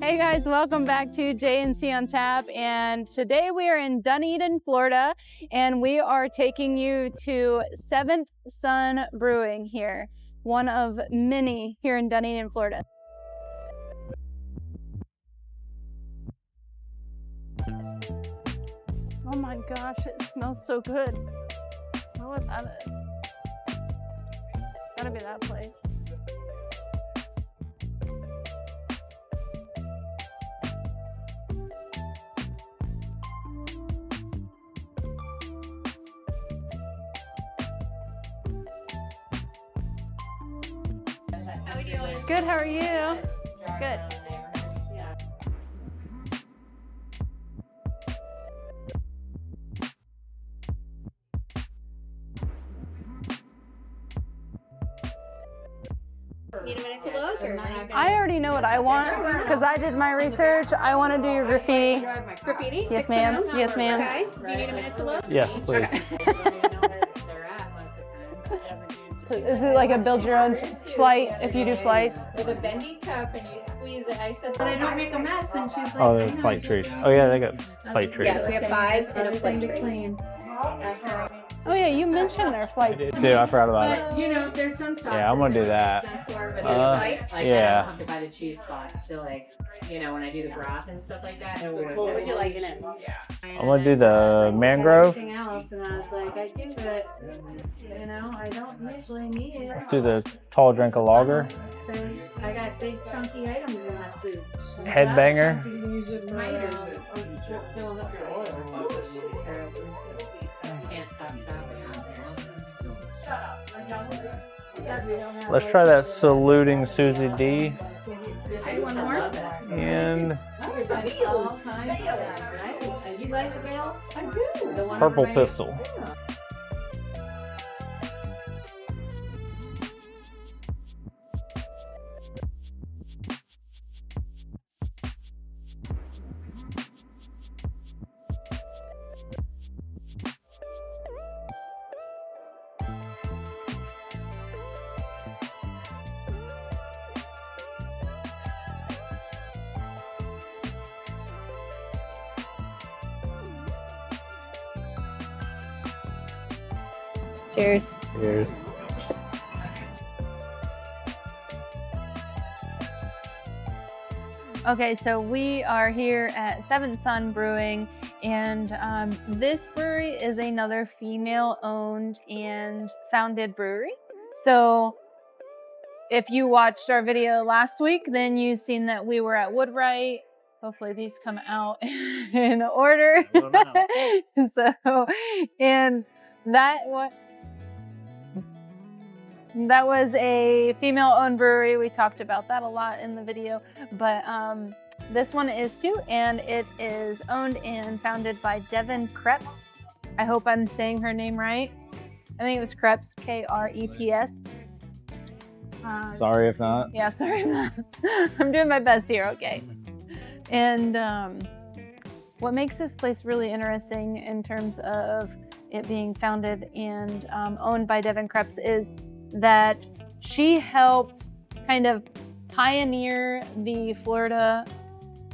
Hey guys, welcome back to J&C on Tap, and today we are in Dunedin, Florida, and we are taking you to 7th Sun Brewing here, one of many here in Dunedin, Florida. Oh my gosh, it smells so good. I don't know what that is. It's gotta be that place. How are you doing? Good, how are you? Good. Need a minute to load? Or I already know what I want because I did my research. I want to do your graffiti. graffiti? Yes, ma'am. Yes, ma'am. Okay. Do you need a minute to load? Yeah, please. Is it like a build your own flight if you do flights? With a bendy cup and you squeeze it. I said, but I don't make a mess. And she's like, Oh, the flight trees. Oh yeah, they got flight trees. Yes, we have 5 and a flight tray. Oh yeah, you mentioned their flights. Too, I forgot about it. But you know, there's some sauces. Yeah, I'm gonna do that. Like, Yeah. I don't have to buy the cheese spots. So like, you know, when I do the broth and stuff like that. What would you like in it? I'm gonna do the mangrove. Everything else, and I was like, I do, but you know, I don't usually need it. Let's do the tall drink of lager. Because I got big chunky items in my soup. Headbanger. Can't stop Let's try that saluting Susie D. One more? And You like the bales? I do. purple pistol. Cheers. Cheers. Okay, so we are here at 7th Sun Brewing, and this brewery is another female-owned and founded brewery. So if you watched our video last week, then you've seen that we were at Woodwright. Hopefully these come out in order. So, and that was a female-owned brewery. We talked about that a lot in the video, but this one is too, and it is owned and founded by Devon Kreps. I hope I'm saying her name right. I think it was Kreps, K-R-E-P-S. Sorry if not. Yeah, sorry. I'm doing my best here, okay. And what makes this place really interesting in terms of it being founded and owned by Devon Kreps is that she helped kind of pioneer the Florida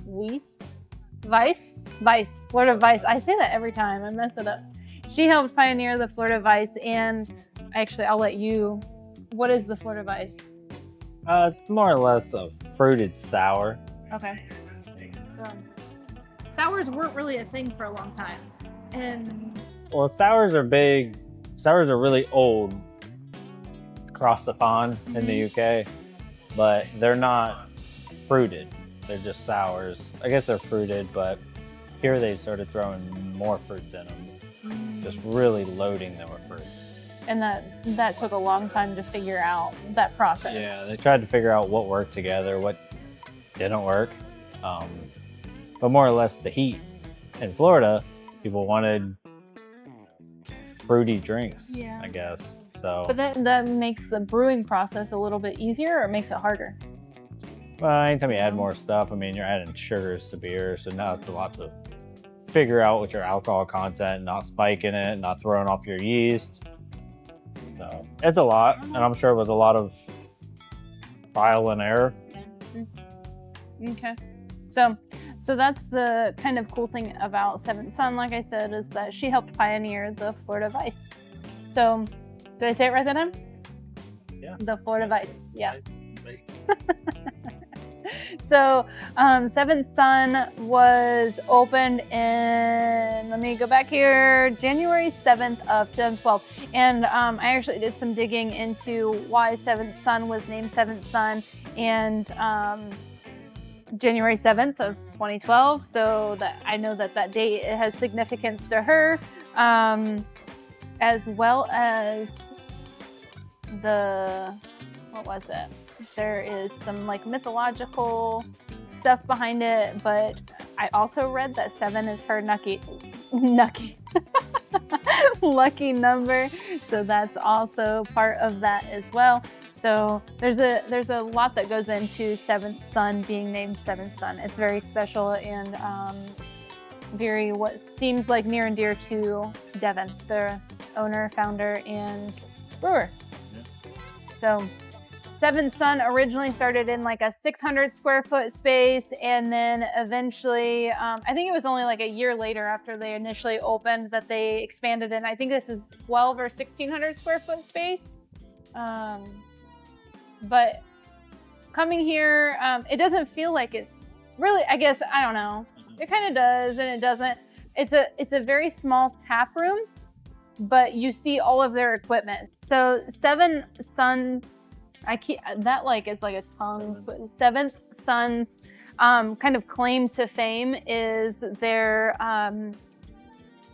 Weiss. Florida Weiss. I say that every time, I mess it up. She helped pioneer the Florida Weiss, and actually I'll let you, what is the Florida Weiss? It's more or less a fruited sour. Okay. So, sours weren't really a thing for a long time. And Well, sours are big. Sours are really old across the pond in the UK, but they're not fruited. They're just sours. I guess they're fruited, but here they started throwing more fruits in them, just really loading them with fruits. And that took a long time to figure out that process. Yeah, they tried to figure out what worked together, what didn't work. But more or less the heat in Florida, people wanted fruity drinks, I guess. So, But that makes the brewing process a little bit easier, or it makes it harder? well, anytime you add more stuff, I mean, you're adding sugars to beer, so now it's a lot to figure out with your alcohol content, not spiking it, not throwing off your yeast. So it's a lot, and I'm sure it was a lot of trial and error. Okay. So that's the kind of cool thing about 7th Sun, like I said, is that she helped pioneer the Florida Weiss. So, did I say it right that time? Yeah. The Florida Weiss, yeah. Right. So, 7th Sun was opened in, let me go back here, January 7th of 2012. And I actually did some digging into why 7th Sun was named 7th Sun, and January 7th of 2012. So that I know that date has significance to her, as well as what was it? There is some like mythological stuff behind it, but I also read that 7 is her lucky number, so that's also part of that as well. So there's a lot that goes into 7th Sun being named 7th Sun. It's very special and very what seems like near and dear to Devon, the owner, founder, and brewer. So 7th Sun originally started in like a 600 square foot space, and then eventually, I think it was only like a year later after they initially opened that they expanded in, I think this is 12 or 1600 square foot space. But coming here, it doesn't feel like it's really, I guess, I don't know. It kind of does and it doesn't. It's a very small tap room, but you see all of their equipment. So 7 Suns, it's like a tongue, but 7th Sun's kind of claim to fame is their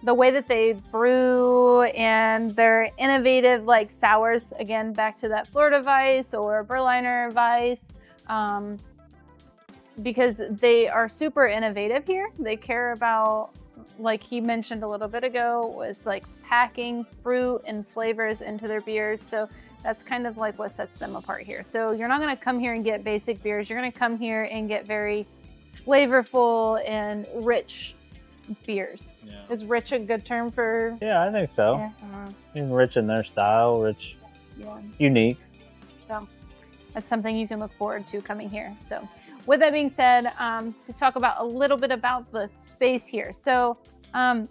the way that they brew and their innovative like sours, again back to that Florida Weiss or Berliner Weiss, because they are super innovative here. They care about, like he mentioned a little bit ago, was like packing fruit and flavors into their beers. So that's kind of like what sets them apart here. So you're not going to come here and get basic beers. You're going to come here and get very flavorful and rich beers. Yeah. Is rich a good term for? Yeah, I think so. Yeah, And rich in their style, rich, yeah, unique. So that's something you can look forward to coming here. So with that being said, to talk about a little bit about the space here. So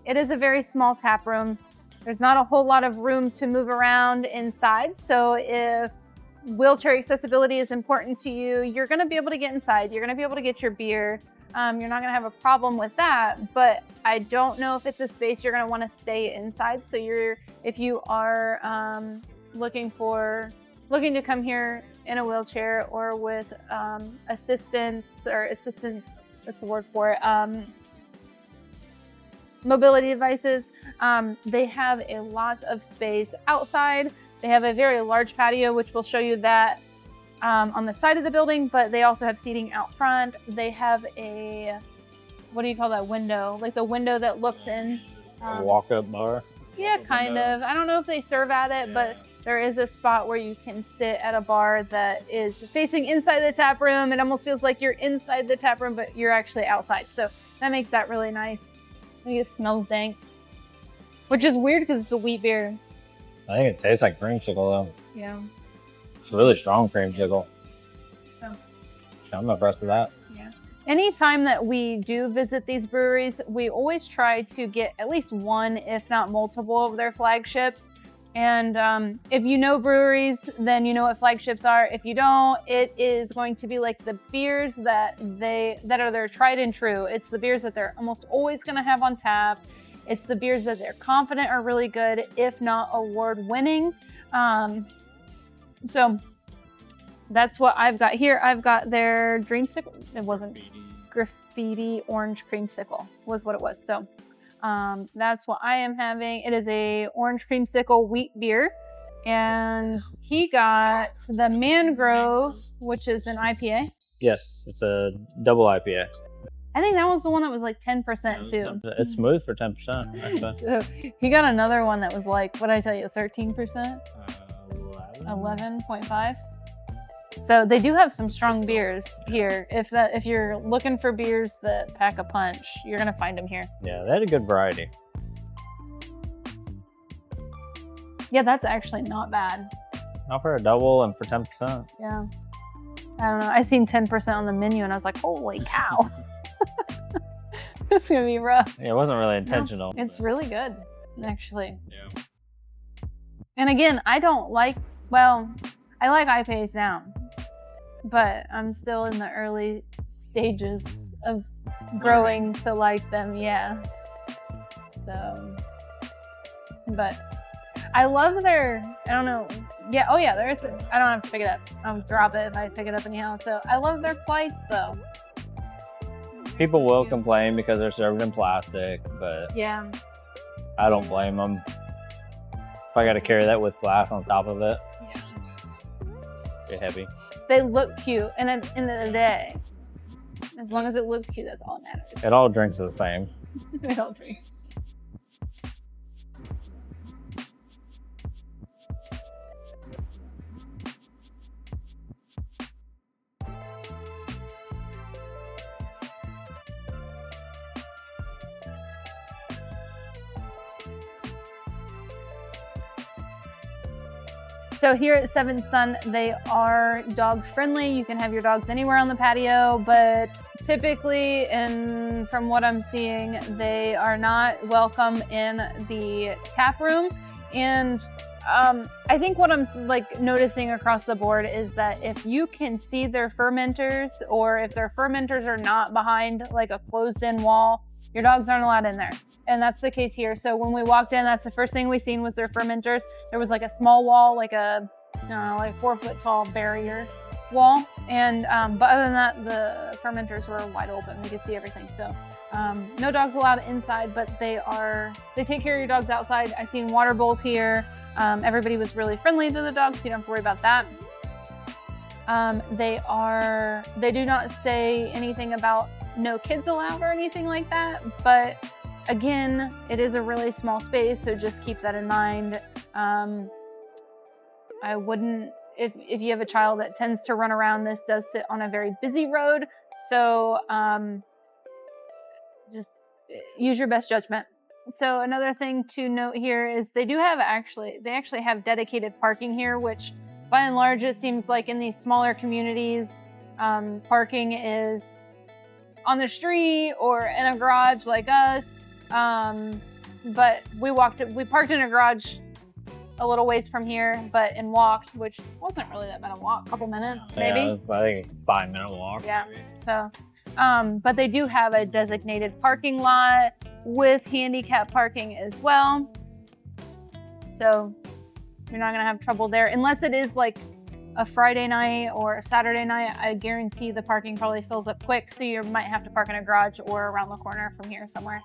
it is a very small tap room. There's not a whole lot of room to move around inside. So if wheelchair accessibility is important to you, you're going to be able to get inside. You're going to be able to get your beer. You're not going to have a problem with that. But I don't know if it's a space you're going to want to stay inside. So if you are looking to come here in a wheelchair or with assistance, what's the word for it? Mobility devices. They have a lot of space outside. They have a very large patio, which will show you that on the side of the building, but they also have seating out front. They have a, what do you call that window? Like the window that looks in. A walk-up bar? Yeah, kind of. I don't know if they serve at it, but there is a spot where you can sit at a bar that is facing inside the tap room. It almost feels like you're inside the tap room, but you're actually outside. So that makes that really nice. I think it smells dank, which is weird because it's a wheat beer. I think it tastes like creamsicle though. Yeah. It's a really strong creamsicle. So I'm impressed with that. Yeah. Anytime that we do visit these breweries, we always try to get at least one, if not multiple, of their flagships. And if you know breweries, then you know what flagships are. If you don't, it is going to be like the beers that are their tried and true. It's the beers that they're almost always going to have on tap. It's the beers that they're confident are really good, if not award-winning. So that's what I've got here. I've got their dreamsicle. It wasn't Graffiti Orange Creamsicle was what it was. So that's what I am having. It is a orange creamsicle wheat beer, and he got the Mangrove, which is an IPA. Yes, it's a double IPA. I think that was the one that was like 10% too. It's smooth for 10%. Actually. So he got another one that was like, what did I tell you, 13%? 11.5. So they do have some strong beers here. If you're looking for beers that pack a punch, you're gonna find them here. Yeah, they had a good variety. Yeah, that's actually not bad. Not for a double and for 10%. Yeah. I don't know. I seen 10% on the menu and I was like, holy cow. It's gonna be rough. Yeah, it wasn't really intentional. It's really good, actually. Yeah. And again, I don't like, well, I like IPAs now, but I'm still in the early stages of growing to like them, yeah. So, but I love their, I don't know, yeah, oh yeah, there's, I don't have to pick it up. I'll drop it if I pick it up anyhow. So I love their flights though. People will complain because they're served in plastic, but Yeah. I don't blame them. If I got to carry that with glass on top of it, Yeah. it's heavy. They look cute, and at the end of the day, as long as it looks cute, that's all that matters. It all drinks the same. It all drinks. So here at 7venth Sun, they are dog friendly. You can have your dogs anywhere on the patio, but typically, and from what I'm seeing, they are not welcome in the tap room. And I think what I'm like noticing across the board is that if you can see their fermenters, or if their fermenters are not behind like a closed-in wall, your dogs aren't allowed in there. And that's the case here. So when we walked in, that's the first thing we seen was their fermenters. There was like a small wall, like a, I don't know, like 4 foot tall barrier wall. And, but other than that, the fermenters were wide open. We could see everything. So no dogs allowed inside, but they take care of your dogs outside. I seen water bowls here. Everybody was really friendly to the dogs, so you don't have to worry about that. They do not say anything about no kids allowed or anything like that, but again, it is a really small space, so just keep that in mind. I wouldn't, if you have a child that tends to run around, this does sit on a very busy road, so just use your best judgment. So another thing to note here is they actually have dedicated parking here, which by and large, it seems like in these smaller communities, parking is on the street or in a garage like us. But we parked in a garage a little ways from here, and walked, which wasn't really that bad a walk, a couple minutes maybe. Yeah, I think a 5-minute walk. Yeah, so, but they do have a designated parking lot with handicap parking as well. So you're not gonna have trouble there, unless it is like a Friday night or a Saturday night. I guarantee the parking probably fills up quick, so you might have to park in a garage or around the corner from here somewhere.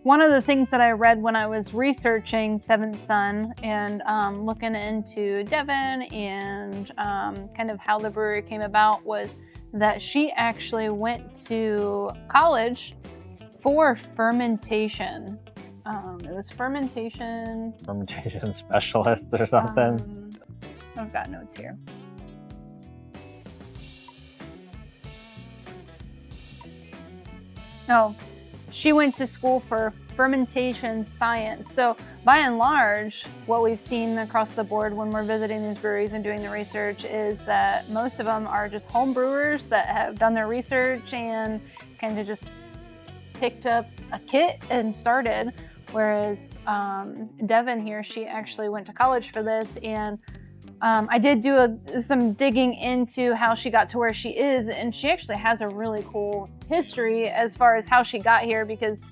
One of the things that I read when I was researching 7venth Sun and looking into Devon and kind of how the brewery came about was that she actually went to college for fermentation. It was fermentation specialist or something. I've got notes here. Oh, she went to school for fermentation science. So by and large, what we've seen across the board when we're visiting these breweries and doing the research is that most of them are just home brewers that have done their research and kind of just picked up a kit and started. Whereas Devon here, she actually went to college for this, and I did do some digging into how she got to where she is, and she actually has a really cool history as far as how she got here, because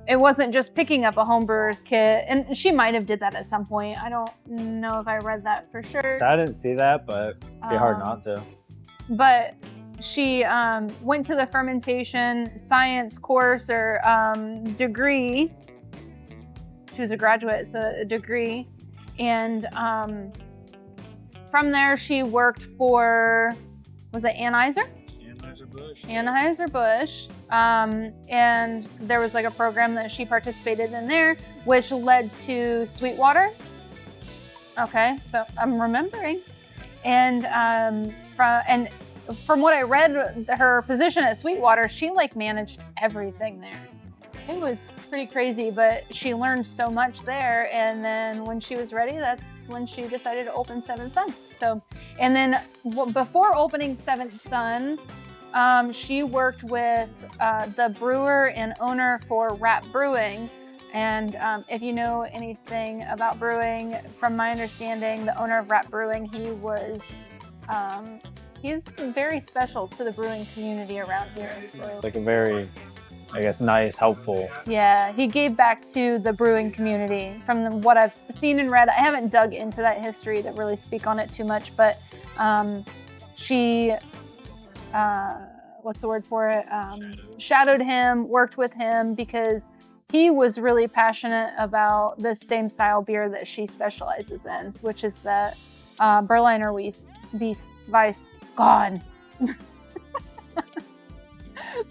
it wasn't just picking up a home brewer's kit, and she might have did that at some point. I don't know if I read that for sure. So I didn't see that, but it'd be hard not to. But she went to the fermentation science course or degree. She was a graduate, so a degree. And from there, she worked for, was it Anheuser? Anheuser-Busch. And there was like a program that she participated in there, which led to Sweetwater. Okay, so I'm remembering. And from what I read, her position at Sweetwater, she like managed everything there. It was pretty crazy, but she learned so much there. And then when she was ready, that's when she decided to open 7venth Sun. So, and then before opening 7venth Sun, She worked with the brewer and owner for Rap Brewing. And if you know anything about brewing, from my understanding, the owner of Rap Brewing, he's very special to the brewing community around here. So Like a very, I guess, nice, helpful. yeah, he gave back to the brewing community from what I've seen and read. I haven't dug into that history to really speak on it too much, but she, what's the word for it? Shadowed him, worked with him because he was really passionate about the same style beer that she specializes in, which is the Berliner Weiss. God.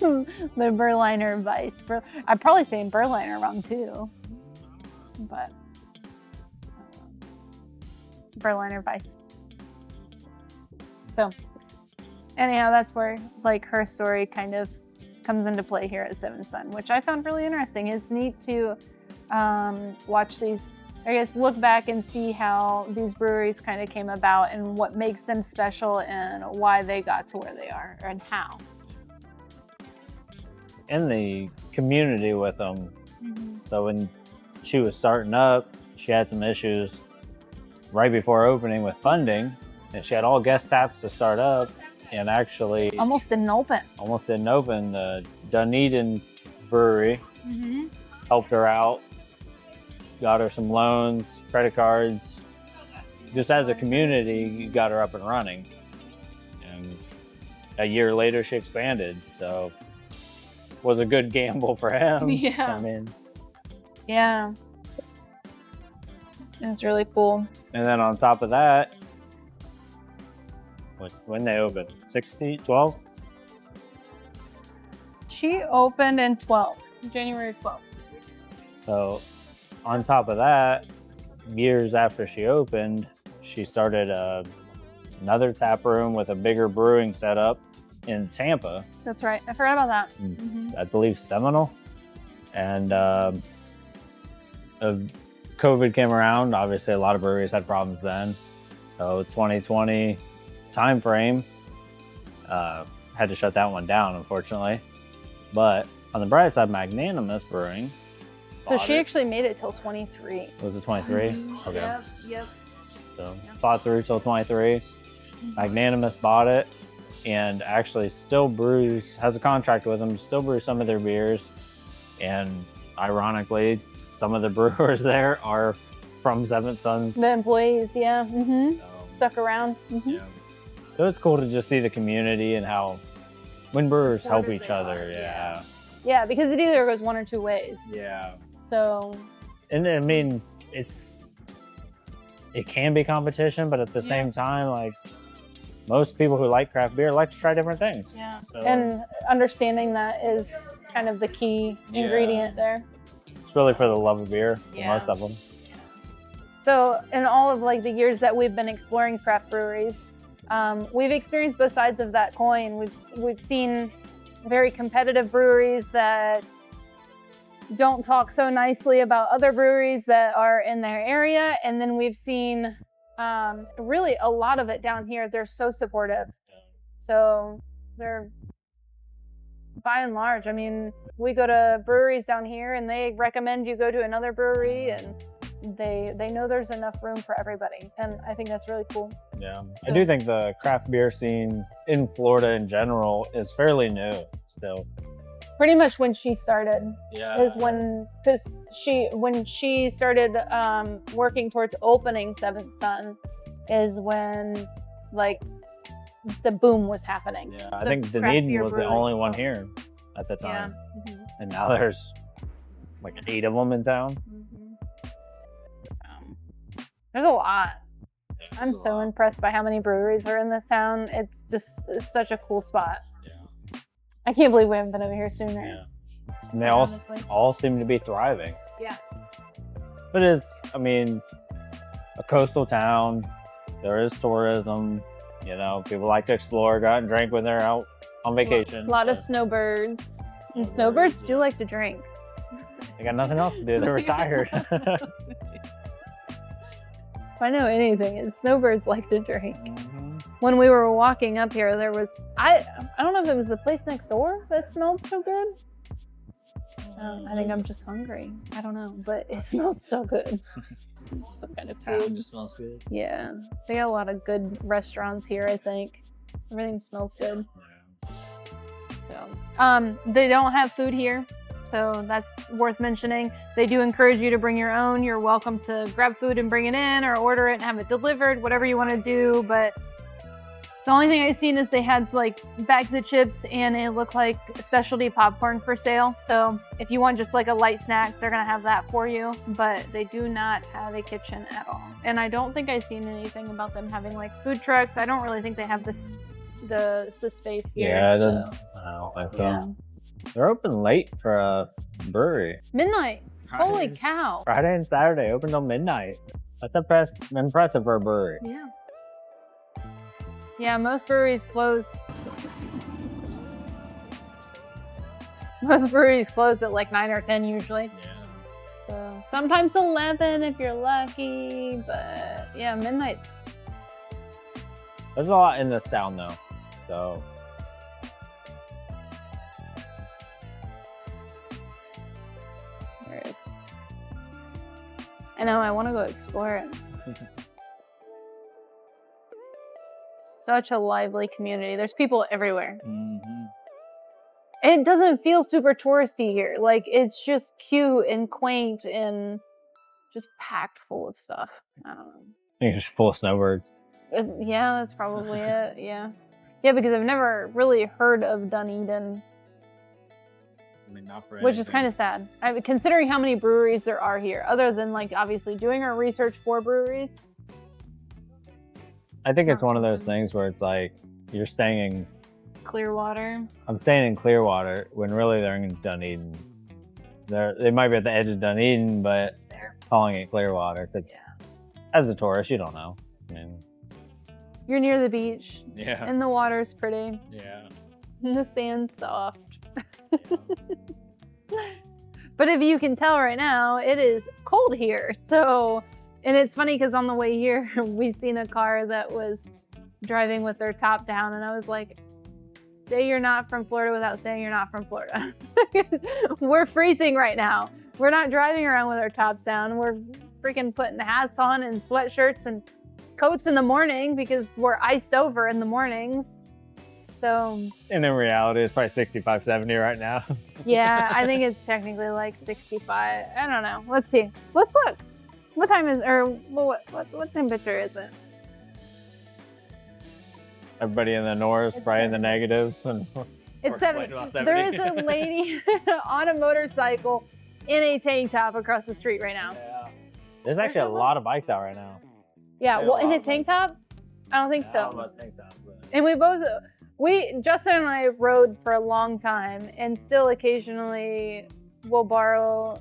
The Berliner Weiss. I'm probably saying Berliner wrong too, but Berliner Weiss. So anyhow, that's where like her story kind of comes into play here at 7th Sun, which I found really interesting. It's neat to watch these, I guess, look back and see how these breweries kind of came about and what makes them special and why they got to where they are and how. In the community with them. So when she was starting up, she had some issues right before opening with funding, and she had all guest taps to start up, and actually Almost didn't open. The Dunedin Brewery helped her out, got her some loans, credit cards. Just as a community, got her up and running. And a year later, she expanded. So was a good gamble for him. Yeah. I mean, Yeah. It was really cool. and then on top of that, when they opened, 12? She opened in January 12th. So on top of that, years after she opened, she started another tap room with a bigger brewing setup in Tampa. That's right. I forgot about that. I believe Seminole. And COVID came around. Obviously, a lot of breweries had problems then. So 2020 time frame, had to shut that one down, unfortunately. But on the bright side, Magnanimous Brewing. So she actually made it till 23. Was it 23? Okay. Yep. So fought through till 23. Magnanimous bought it and actually still brews, has a contract with them, still brews some of their beers. And ironically, some of the brewers there are from 7th Sun. The employees, yeah. Stuck around. Yeah. So it's cool to just see the community and how when brewers help each other. Yeah. Yeah, because it either goes one or two ways. Yeah. So. And I mean, it can be competition, but at the same time, like most people who like craft beer like to try different things. Yeah. So, And understanding that is kind of the key ingredient there. it's really for the love of beer for Yeah. most of them. So in all of like the years that we've been exploring craft breweries, we've experienced both sides of that coin. We've seen very competitive breweries that don't talk so nicely about other breweries that are in their area, and then we've seen really a lot of it down here. They're so supportive. So they're, by and large, I mean, we go to breweries down here and they recommend you go to another brewery, and they know there's enough room for everybody. And I think that's really cool. Yeah. So- I do think the craft beer scene in Florida in general is fairly new still. Pretty much when she started Yeah. is when she started working towards opening 7th Sun is when like the boom was happening. Yeah, I The think craft Dunedin beer was the brewing. only one here at the Yeah. time. And now there's like 8 of them in town. So there's a lot. I'm so impressed by how many breweries are in this town. It's such a cool spot. Yeah. I can't believe we haven't been over here sooner. Yeah. And they Honestly. all seem to be thriving. Yeah. But it's, I mean, a coastal town. There is tourism. You know, people like to explore, go out and drink when they're out on vacation. A lot of but snowbirds. And Snowbirds, snowbirds do yeah. like to drink. They got nothing else to do. They're retired. If I know anything, is snowbirds like to drink. Mhm. when we were walking up here, there was, I don't know if it was the place next door that smelled so good. I think I'm just hungry. I don't know, but it smelled so good. Some kind of Town food. just smells good. Yeah, they got a lot of good restaurants here, I think. Everything smells good. So, they don't have food here, so that's worth mentioning. They do encourage you to bring your own. You're welcome to grab food and bring it in or order it and have it delivered, whatever you want to do, but the only thing I've seen is they had like bags of chips and it looked like specialty popcorn for sale. So if you want just like a light snack, they're gonna have that for you, but they do not have a kitchen at all. And I don't think I've seen anything about them having like food trucks. I don't really think they have the space here. Yeah, so. I don't think so. Yeah. They're open late for a brewery. Midnight. Holy Fridays. cow. Friday and Saturday, open till midnight. That's impressive for a brewery. Yeah. Yeah, most breweries close. Most breweries close at like 9 or 10 usually. Yeah. So sometimes 11 if you're lucky, but yeah, midnight's. There's a lot in this town though, so. There is. I know, I want to go explore it. Such a lively community. There's people everywhere. Mm-hmm. It doesn't feel super touristy here. Like, it's just cute and quaint and just packed full of stuff. I don't know. I think it's just full of snowbirds. Yeah, that's probably it. Yeah. Yeah, because I've never really heard of Dunedin, I mean, not for which is kind of sad. Considering how many breweries there are here, other than like obviously doing our research for breweries. I think it's one of those things where it's like you're staying in. Clearwater. I'm staying in Clearwater when really they're in Dunedin. They might be at the edge of Dunedin, but calling it Clearwater because as a tourist, you don't know. I mean, You're near the beach, yeah, and the water's pretty, yeah. and the sand's soft. But if you can tell right now, it is cold here. So, and it's funny because on the way here, we seen a car that was driving with their top down, and I was like, say you're not from Florida without saying you're not from Florida. We're freezing right now. We're not driving around with our tops down. We're freaking putting hats on and sweatshirts and coats in the morning because we're iced over in the mornings. So. And in reality, it's probably 65, 70 right now. Yeah, I think it's technically like 65. I don't know. Let's see. Let's look. What time is, or what temperature is it? Everybody in the north, It's probably in the 70. negatives. And It's complaining about 70. There is 70. a lady on a motorcycle in a tank top across the street right now. Yeah. There's actually a lot of bikes out right now. Yeah, Say well, a in lot a of tank top? I don't think I so. don't know about tank tops, but- And Justin and I rode for a long time and still occasionally will borrow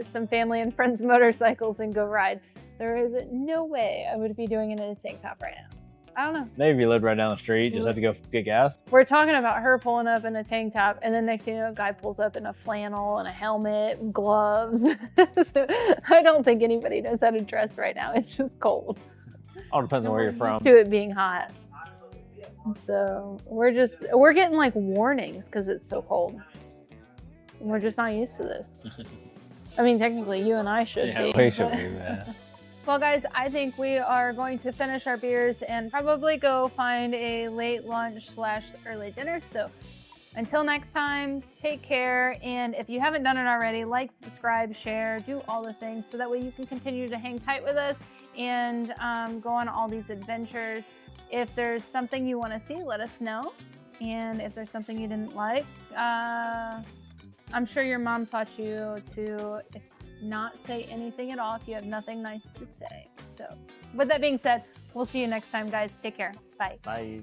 some family and friends' motorcycles and go ride. There is no way I would be doing it in a tank top right now. I don't know. Maybe if you lived right down the street, just had to go get gas. We're talking about her pulling up in a tank top, and then next thing you know, a guy pulls up in a flannel and a helmet and gloves. So I don't think anybody knows how to dress right now. It's just cold. All depends on where you're from. Used to it being hot. So we're getting like warnings because it's so cold. And we're just not used to this. I mean, technically you and I should be. We should be, yeah. Well, guys, I think we are going to finish our beers and probably go find a late lunch / early dinner. So until next time, take care. And if you haven't done it already, like, subscribe, share, do all the things so that way you can continue to hang tight with us and go on all these adventures. If there's something you want to see, let us know. And if there's something you didn't like, I'm sure your mom taught you to not say anything at all if you have nothing nice to say. So with that being said, we'll see you next time, guys. Take care. Bye. Bye.